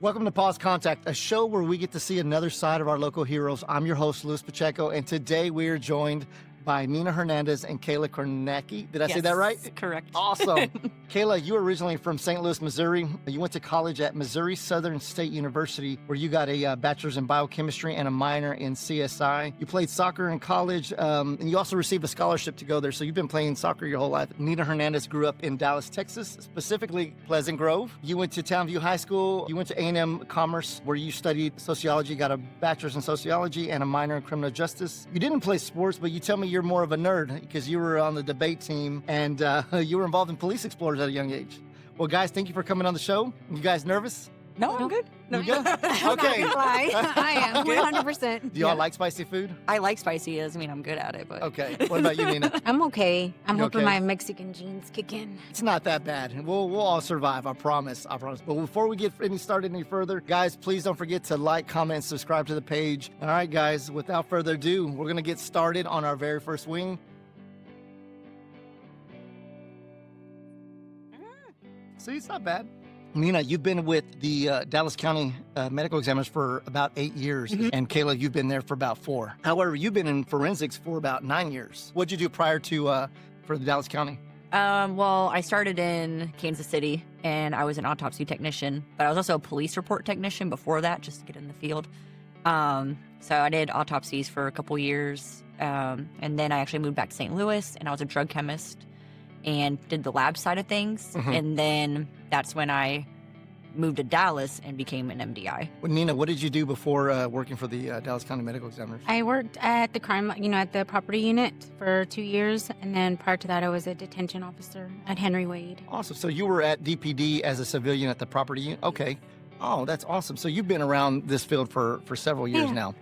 Welcome to Pause Contact, a show where we get to see another side of our local heroes. I'm your host, Luis Pacheco, and today we are joined by Nina Hernandez and Kayla Kornacki. Did I say that right? Correct. Awesome. Kayla, you are originally from St. Louis, Missouri. You went to college at Missouri Southern State University, where you got a bachelor's in biochemistry and a minor in CSI. You played soccer in college, and you also received a scholarship to go there. So you've been playing soccer your whole life. Nina Hernandez grew up in Dallas, Texas, specifically Pleasant Grove. You went to Townview High School. You went to A&M Commerce, where you studied sociology, got a bachelor's in sociology and a minor in criminal justice. You didn't play sports, but you tell me you're more of a nerd because you were on the debate team and you were involved in Police Explorers at a young age. Well, guys, thank you for coming on the show. You guys nervous? No, I'm good. No. You good? Okay. I am 100%. Do y'all like spicy food? I like spicy. I'm good at it, but Okay. What about you, Nina? I'm okay. I'm You hoping okay? my Mexican genes kick in. It's not that bad. We'll all survive. I promise. I promise. But before we get started any further, guys, please don't forget to like, comment, and subscribe to the page. All right, guys. Without further ado, we're gonna get started on our very first wing. See, it's not bad. Nina, you've been with the Dallas County Medical Examiners for about 8 years, and Kayla, you've been there for about 4. However, you've been in forensics for about 9 years. What'd you do prior to for the Dallas County? well, I started in Kansas City, and I was an autopsy technician, but I was also a police report technician before that, just to get in the field. So I did autopsies for a couple years, and then I actually moved back to St. Louis, and I was a drug chemist and did the lab side of things, and then that's when I moved to Dallas and became an MDI. Well, Nina, what did you do before working for the Dallas County Medical Examiners? I worked at the crime, at the property unit for 2 years. And then prior to that, I was a detention officer at Henry Wade. Awesome. So you were at DPD as a civilian at the property unit? Okay. Oh, that's awesome. So you've been around this field for several years now.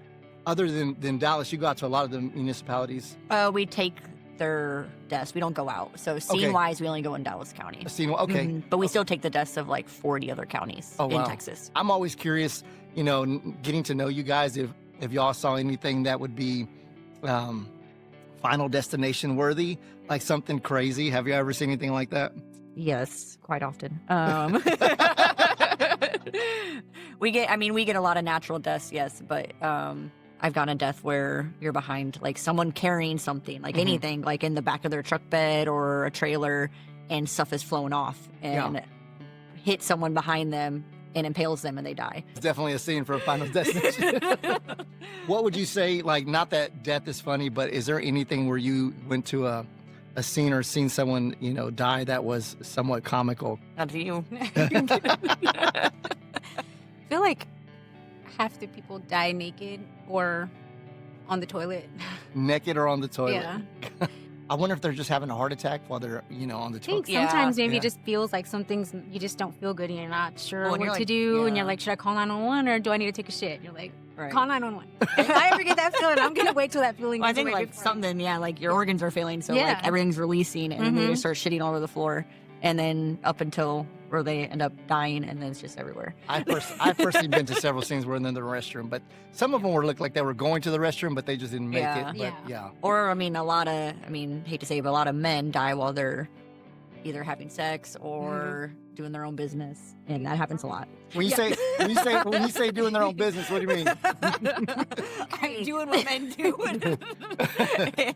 Other than Dallas, you go out to a lot of the municipalities. We take their deaths. We don't go out. So scene-wise, we only go in Dallas County. Okay. But we still take the deaths of like 40 other counties in Texas. I'm always curious, getting to know you guys, if y'all saw anything that would be Final Destination worthy, like something crazy. Have you ever seen anything like that? Yes, quite often. We get a lot of natural deaths, yes, but I've gotten a death where you're behind like someone carrying something, like anything, like in the back of their truck bed or a trailer, and stuff is flown off and hit someone behind them and impales them and they die. It's definitely a scene for a Final Destination. What would you say, like, not that death is funny, but is there anything where you went to a scene or seen someone, die that was somewhat comical? That's you. I feel like half the people die naked or on the toilet. Naked or on the toilet? Yeah. I wonder if they're just having a heart attack while they're, on the I think toilet. sometimes maybe it just feels like something's, you just don't feel good and you're not sure Well, what to you're do. like, And you're like, should I call 911 or do I need to take a shit? You're like, Right. call 911. If I ever get that feeling, I'm going to wait till that feeling Well, I goes think away like before- something, like your organs are failing, so Yeah. like everything's releasing, and then they just start shitting all over the floor, and then up until where they end up dying, and then it's just everywhere. I've personally been to several scenes where they're in the restroom, but some of them looked like they were going to the restroom, but they just didn't make Yeah. it. But yeah. Or hate to say it, but a lot of men die while they're either having sex or doing their own business, and that happens a lot. When you say doing their own business, what do you mean? I'm doing what men do.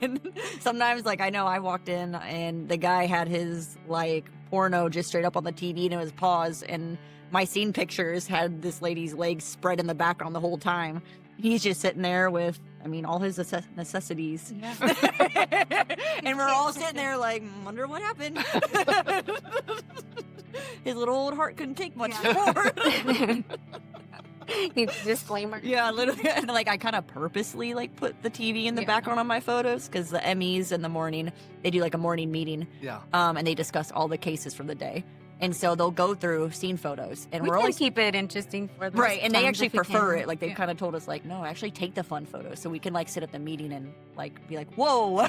And sometimes, like, I know I walked in and the guy had his like porno just straight up on the TV and it was paused, and my scene pictures had this lady's legs spread in the background the whole time. He's just sitting there with, all his necessities. Yeah. And we're all sitting there like, wonder what happened. His little old heart couldn't take much more. Disclaimer. Yeah, literally. Like, I kind of purposely like put the TV in the background on my photos because the Emmys in the morning, they do like a morning meeting. Yeah. And they discuss all the cases for the day. And so they'll go through scene photos, and We we're try always to keep it interesting for the right. And they actually if we prefer can. it. Like, they've kind of told us, like, no, actually take the fun photos so we can like sit at the meeting and like be like, whoa.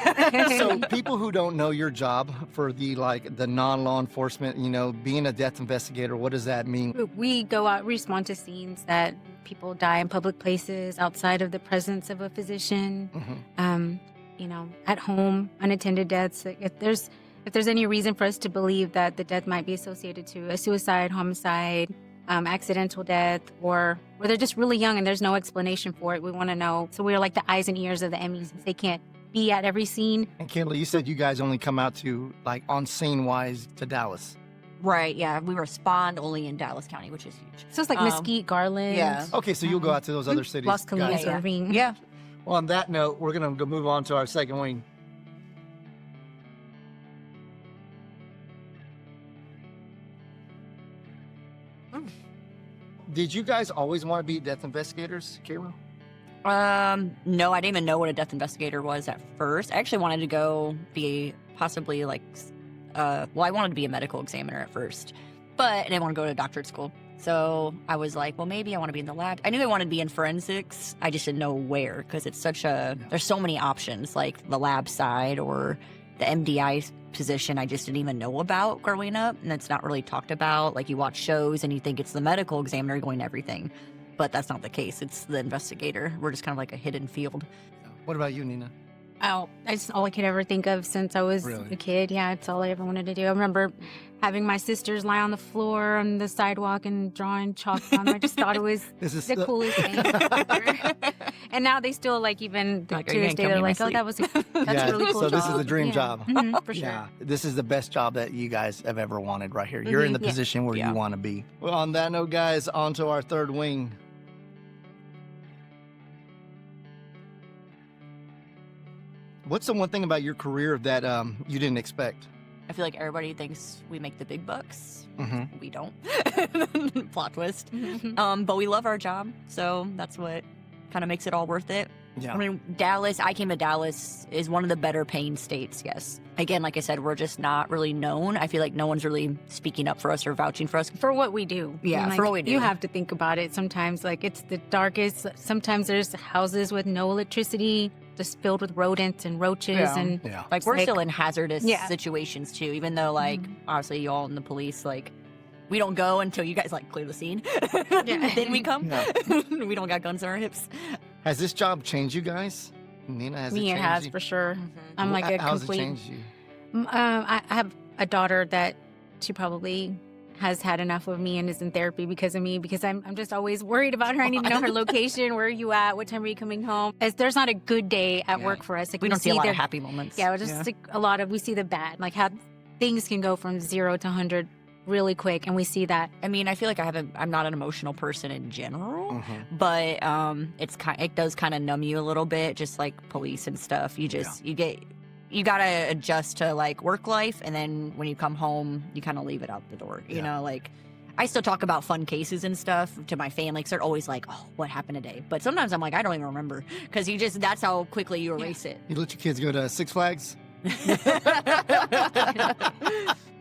So people who don't know your job for the non-law enforcement, being a death investigator, what does that mean? We go out, respond to scenes that people die in public places outside of the presence of a physician. At home, unattended deaths. Like, if there's any reason for us to believe that the death might be associated to a suicide, homicide, accidental death, or they're just really young and there's no explanation for it. We want to know. So we're like the eyes and ears of the Emmys. Since they can't be at every scene. And Kayla, you said you guys only come out to, like, on scene wise to Dallas. Right, yeah. We respond only in Dallas County, which is huge. So it's like Mesquite, Garland. yeah. Okay, so you'll go out to those other cities. Los Colinas, Gotcha. Irving. Yeah. Well, on that note, we're going to move on to our second wing. Did you guys always want to be death investigators, Kayla? No, I didn't even know what a death investigator was at first. I actually wanted to go be possibly like, I wanted to be a medical examiner at first, but I didn't want to go to doctorate school. So I was like, well, maybe I want to be in the lab. I knew I wanted to be in forensics. I just didn't know where, because it's there's so many options, like the lab side or the MDI position I just didn't even know about growing up. And it's not really talked about. Like, you watch shows and you think it's the medical examiner going to everything. But that's not the case. It's the investigator. We're just kind of like a hidden field. What about you, Nina? Oh, that's all I could ever think of since I was Really? a kid. Yeah, it's all I ever wanted to do. I remember having my sisters lie on the floor on the sidewalk and drawing chalk on them. I just thought it was This is the coolest thing ever. And now they still, like, even Like, to are you this gonna day, kill me they're in my like, oh, sleep? that was that's Yeah, a really cool so job. this is the dream Yeah. job. Mhm, for sure. Yeah, this is the best job that you guys have ever wanted right here. You're in the Yeah. position where Yeah. you want to be. Well, on that note, guys, on to our third wing. What's the one thing about your career that you didn't expect? I feel like everybody thinks we make the big bucks. Mm-hmm. We don't. Plot twist. Mhm. But we love our job, so that's what kind of makes it all worth it. Yeah. I mean, I came to Dallas, is one of the better paying states, yes. Again, like I said, we're just not really known. I feel like no one's really speaking up for us or vouching for us. For what we do. Yeah, And, for like, what we do. You have to think about it sometimes. Like, it's the darkest. Sometimes there's houses with no electricity, just filled with rodents and roaches. Yeah. And Yeah. Like, we're Like- still in hazardous Yeah. situations, too, even though, like, obviously, you all in the police, like, we don't go until you guys, like, clear the scene. Yeah. Then we come. Yeah. We don't got guns on our hips. Has this job changed you guys? Nina, has it me, it changed has you? for sure. I'm like a How's complete. it changed you? I have a daughter that she probably has had enough of me and is in therapy because of me, because I'm just always worried about her. I need to know her location. Where are you at? What time are you coming home? As there's not a good day at Yeah. work for us. Like, We don't see a lot their- of happy moments. Yeah, we're just like a lot of, we see the bad, like how things can go from 0 to 100 really quick. And we see that. I mean, I feel like I'm not an emotional person in general, Mhm. but it does kind of numb you a little bit, just like police and stuff. You gotta adjust to, like, work life, and then when you come home, you kind of leave it out the door. You Yeah. know, like, I still talk about fun cases and stuff to my family, because they're always like, "Oh, what happened today?" But sometimes I'm like, I don't even remember, because that's how quickly you erase it. You let your kids go to Six Flags?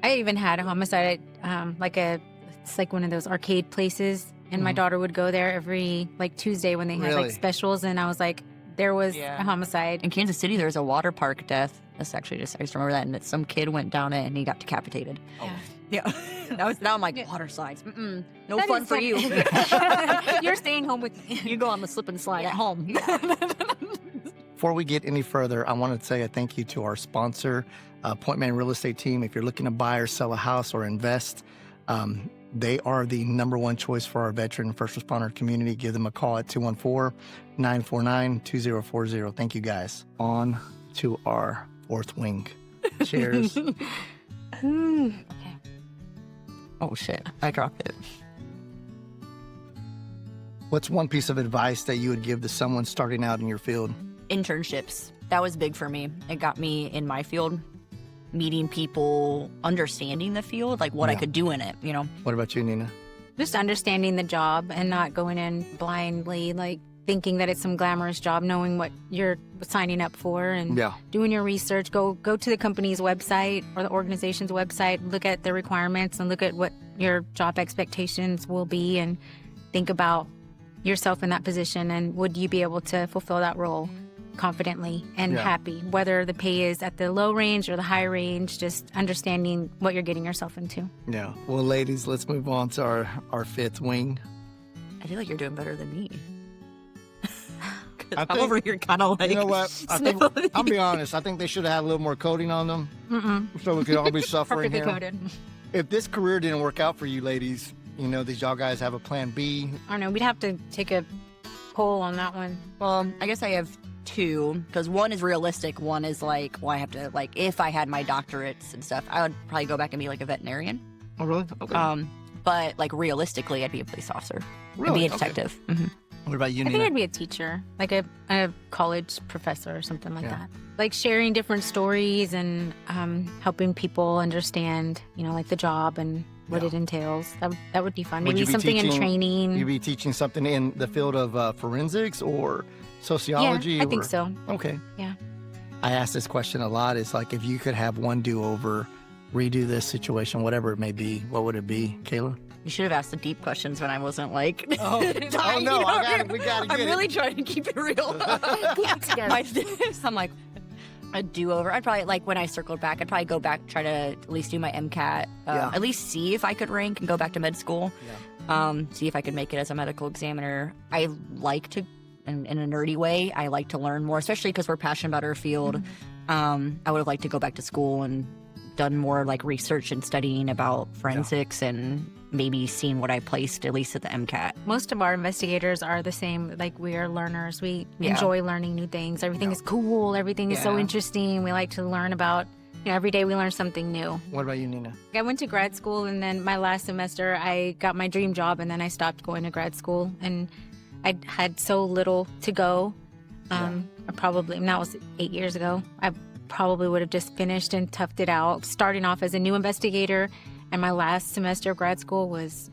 I even had a homicide at it's like one of those arcade places. And my Mhm. daughter would go there every like Tuesday when they had Really? like specials. And I was like, there was Yeah. a homicide. In Kansas City, there's a water park death. That's actually I just remember that, and that some kid went down it and he got decapitated. Oh. Yeah. Now I'm like, Yeah. water slides. No That fun is for fun. you. You're staying home with me. You go on the slip and slide at home. Before we get any further, I want to say a thank you to our sponsor, Point Man Real Estate Team. If you're looking to buy or sell a house or invest, they are the number one choice for our veteran and first responder community. Give them a call at 214-949-2040. Thank you, guys. On to our fourth wing. Cheers. Okay. Oh shit! I dropped it. What's one piece of advice that you would give to someone starting out in your field? Internships. That was big for me. It got me in my field, meeting people, understanding the field, like what I Yeah. could do in it. You know. What about you, Nina? Just understanding the job and not going in blindly, like thinking that it's some glamorous job, knowing what you're signing up for and Yeah. doing your research. Go to the company's website or the organization's website, look at the requirements and look at what your job expectations will be, and think about yourself in that position and would you be able to fulfill that role confidently and Yeah. happy, whether the pay is at the low range or the high range, just understanding what you're getting yourself into. Yeah. Well, ladies, let's move on to our fifth wing. I feel like you're doing better than me. 'Cause I I'm think- over here kind of like. You know what? I think, sniffling. I'll be honest. I think they should have had a little more coating on them Mm-mm. so we could all be suffering Perfectly here. coded. If this career didn't work out for you, ladies, These y'all guys have a plan B? I don't know. We'd have to take a poll on that one. Well, I guess I have two, because one is realistic. One is like, well, I have to, like, if I had my doctorates and stuff, I would probably go back and be like a veterinarian. Oh, really? Okay. But like realistically, I'd be a police officer. Really? I'd be a detective. Okay. What about you, I think Nina? I'd be a teacher, like a college professor or something like Yeah. that. Like sharing different stories and helping people understand, like the job and what Yeah. it entails. That would be fun. Would Maybe you be something in teaching- training. You be teaching something in the field of forensics or sociology? Yeah, I think or- so. Okay. Yeah. I ask this question a lot. It's like, if you could have one do-over, redo this situation, whatever it may be, what would it be, Kayla? You should have asked the deep questions when I wasn't like. Oh, dying, no, you know? we gotta get I'm it. really trying to keep it real. I'm like, a do-over. I'd probably, like, when I circled back, I'd probably go back, try to at least do my MCAT, Yeah. at least see if I could rank and go back to med school, see if I could make it as a medical examiner. I like to, in a nerdy way, I like to learn more, especially because we're passionate about our field. I would have liked to go back to school and done more like research and studying about forensics and maybe seen what I placed, at least at the MCAT. Most of our investigators are the same. Like, we are learners. We Yeah. enjoy learning new things. Everything is cool. Everything is so Yeah. interesting. We like to learn about, every day we learn something new. What about you, Nina? I went to grad school, and then my last semester I got my dream job, and then I stopped going to grad school. And I had so little to go. I probably, and that was 8 years ago. I probably would have just finished and toughed it out, starting off as a new investigator. And my last semester of grad school is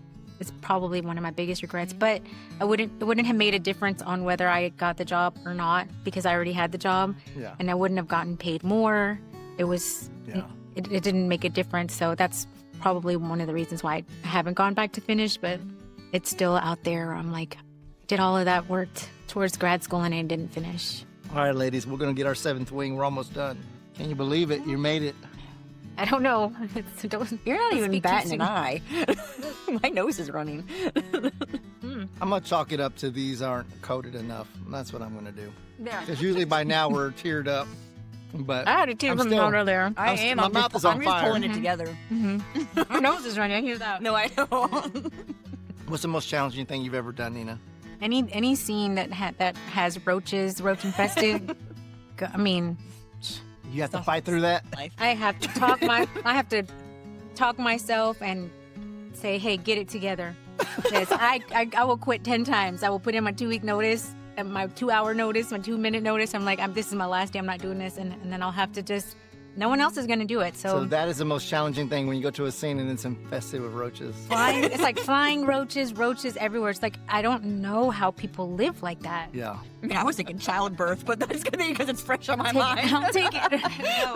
probably one of my biggest regrets. But it wouldn't have made a difference on whether I got the job or not, because I already had the job, Yeah. and I wouldn't have gotten paid more. It was Yeah. it didn't make a difference. So that's probably one of the reasons why I haven't gone back to finish. But it's still out there. I'm like, did all of that work towards grad school and I didn't finish. All right, ladies, we're going to get our 7th wing. We're almost done. Can you believe it? You made it. I don't know. You're not even Speak too batting soon. an eye. My nose is running. I'm going to chalk it up to these aren't coated enough. That's what I'm going to do. Yeah. Because usually by now we're teared up. But I had a tear I'm coming still- out earlier. I am. my I'm mouth just, is on I'm just fire. pulling it together. My nose is running. I hear that. No, I know. What's the most challenging thing you've ever done, Nina? Any scene that has roach infested. I mean, You have to fight through that? I have to talk myself and say, hey, get it together. Yes, I will quit 10 times. I will put in my 2-week notice, and my 2-hour notice, my 2-minute notice. I'm like, this is my last day. I'm not doing this, and then I'll have to just. No one else is going to do it. So that is the most challenging thing when you go to a scene and it's infested with roaches. It's like flying roaches everywhere. It's like, I don't know how people live like that. Yeah. I mean, I was thinking childbirth, but that's good because it's fresh on my Take it. mind. I'll take it.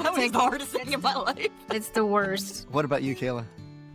That was the hardest thing in my life. It's the worst. What about you, Kayla?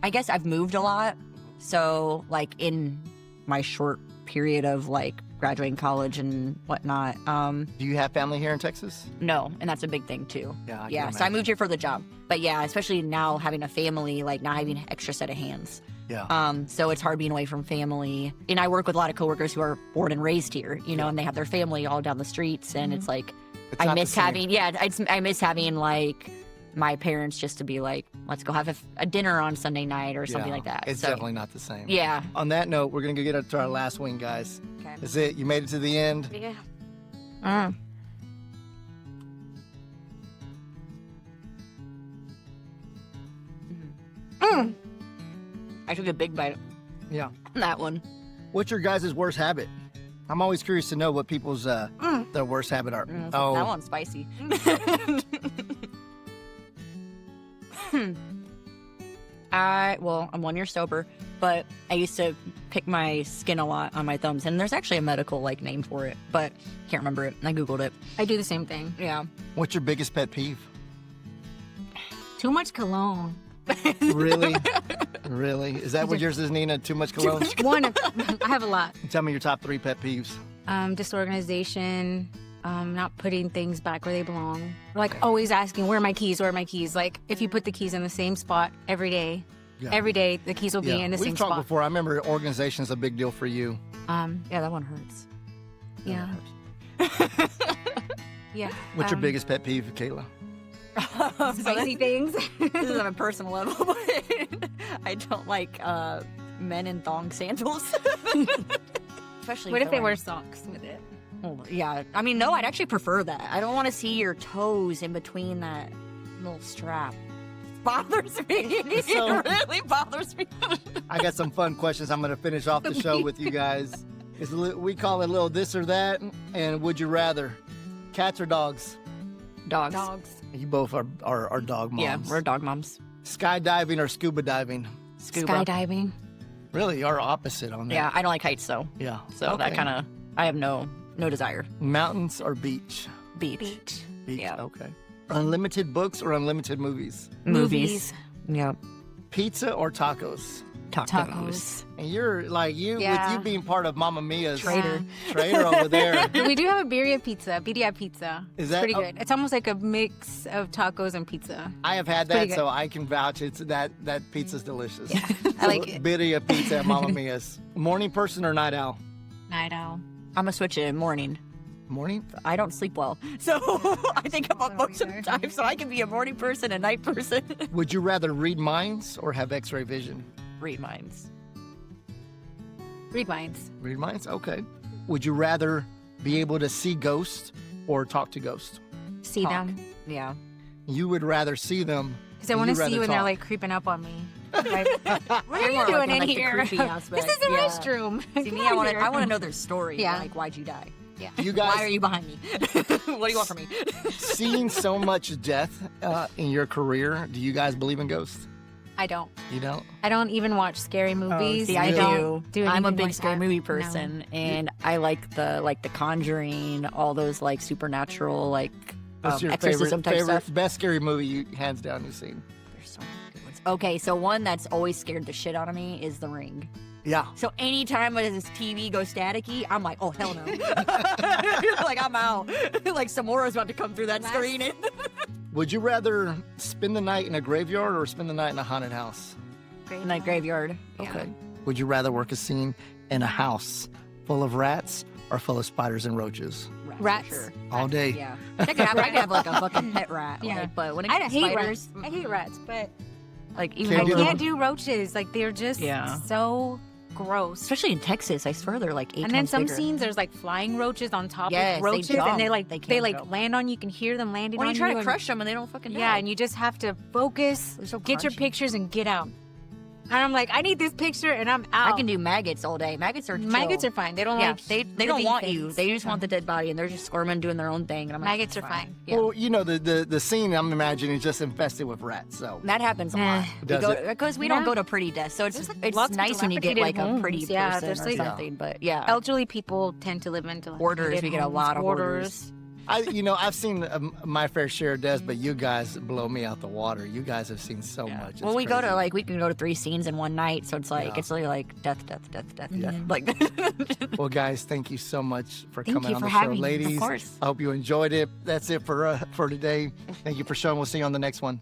I guess I've moved a lot. So, like, in my short period of, like, graduating college and whatnot, Do you have family here in Texas? no, and that's a big thing, too. Yeah, I can so I imagine. moved here for the job. But, yeah, especially now having a family, like, now having an extra set of hands. Yeah. So it's hard being away from family. And I work with a lot of coworkers who are born and raised here, and they have their family all down the streets. And it's like, It's I not the miss same. I miss having, like, my parents just to be like, let's go have a dinner on Sunday night or something Yeah. like that. It's So, definitely not the same. Yeah. On that note, we're going to get to our last wing, guys. Okay. That's it. You made it to the end. Yeah. I took a big bite Yeah. on that one. What's your guys' worst habit? I'm always curious to know what people's their worst habit are. That one's spicy. I'm 1 year sober, but I used to pick my skin a lot on my thumbs, and there's actually a medical name for it, but can't remember it. I googled it. I do the same thing. Yeah. What's your biggest pet peeve? Too much cologne. Really? Really? Is that what yours is, Nina? Too much cologne? One, I have a lot. Tell me your top 3 pet peeves. Disorganization, not putting things back where they belong. Like always asking, where are my keys? Where are my keys? Like if you put the keys in the same spot every day, the keys will be in the We've same talked spot. before. I remember organization's a big deal for you. Yeah, that one hurts. Yeah. Yeah. What's your biggest pet peeve, Kayla? Spicy things? This is on a personal level, but I don't like men in thong sandals. Especially What if they going- wear socks with it? Oh, yeah. I mean, no, I'd actually prefer that. I don't want to see your toes in between that little strap. It bothers me. So- It really bothers me. I got some fun questions. I'm going to finish off the show with you guys. We call it a little this or that, and would you rather? Cats or dogs? Dogs. Dogs. You both are dog moms. Yeah, we're dog moms. Skydiving or scuba diving? Scuba. Skydiving. Really, you're opposite on that. Yeah, I don't like heights, so Yeah. that kind of I have no desire. Mountains or beach? Beach. Beach. Beach. Yeah. Okay. Unlimited books or unlimited movies? Movies. Yep. Pizza or tacos? Tacos. And you're like Yeah. with you being part of Mamma Mia's Traitor. Trader over there. We do have a birria pizza, pizza. Is It's that pretty good. It's almost like a mix of tacos and pizza. I have had pretty that, good. so I can vouch. It's that pizza's delicious. Yeah, I like it. Birria pizza at Mamma Mia's. Morning person or night owl? Night owl. I'm gonna switch it morning. Morning. I don't sleep well, so I think I'm up most of the time. So I can be a morning person, a night person. Would you rather read minds or have X-ray vision? Read minds. Read minds. Read minds. Okay. Would you rather be able to see ghosts or talk to ghosts? See Talk. them. Yeah. You would rather see them. Because I and want to you'd see rather you when they're talk. like creeping up on me. Like, what You're are more you like doing in the here? creepy This aspect, is the yeah. restroom. See, Come me, I on want here. to know their story. Yeah. Like, why'd you die? You guys Why are you behind me? What do you want from me? seeing so much death in your career. Do you guys believe in ghosts? I don't. You don't? I don't even watch scary movies. See, I don't do. I'm a anything big like scary that. movie No. person, and I like the Conjuring, all those like supernatural, like What's your exorcism type favorite, stuff. best scary movie you hands down you've seen? There's so many good ones. Okay, so one that's always scared the shit out of me is The Ring. Yeah. So anytime this TV goes staticky, I'm like, oh hell no, like I'm out. Like Samora's about to come through that screen. Would you rather spend the night in a graveyard or spend the night in a haunted house? Night graveyard. Okay. Would you rather work a scene in a house full of rats or full of spiders and roaches? Rats. For sure. All day. Yeah. I could have like a fucking pet rat. Yeah. Like, but when it I comes hate to rats. spiders, I hate rats, but like even Can't I do them. can't do roaches. Like they're just Yeah. so gross. especially in Texas, I swear they're like 8 And then times some bigger. scenes there's like flying roaches on top Yes, of they roaches, jump. and They they can like jump. land on you. You can hear them landing When on you try to and- crush them and they don't fucking Yeah, die. and you just have to focus, They're so get your crunchy. pictures, and get out. And I'm like, I need this picture, and I'm out. I can do maggots all day. Maggots are chill. Maggots are fine. They don't yeah, like. they don't living want you. things. They just want the dead body, and they're just squirming, doing their own thing. And I'm like, Maggots "It's are fine. Yeah. Well, you know, the scene I'm imagining is just infested with rats. So That happens a Nah. lot. Does it? Because we don't Yeah. go to pretty deaths, so it's There's, like, it's lots of nice when you get like a dilapidated pretty homes. Yeah, person there's, or like- something. But yeah, elderly people tend to live in Hoarders, we get a lot of hoarders. I've seen my fair share of deaths, but you guys blow me out the water. You guys have seen so Yeah. much. It's Well, we go to crazy. like we can go to 3 scenes in one night, so it's like Yeah. it's really like death, death, death, death, Yeah. death. Like Well, guys, thank you so much for Thank coming you on for the show, having me. Of ladies. course. I hope you enjoyed it. That's it for today. Thank you for showing. We'll see you on the next one.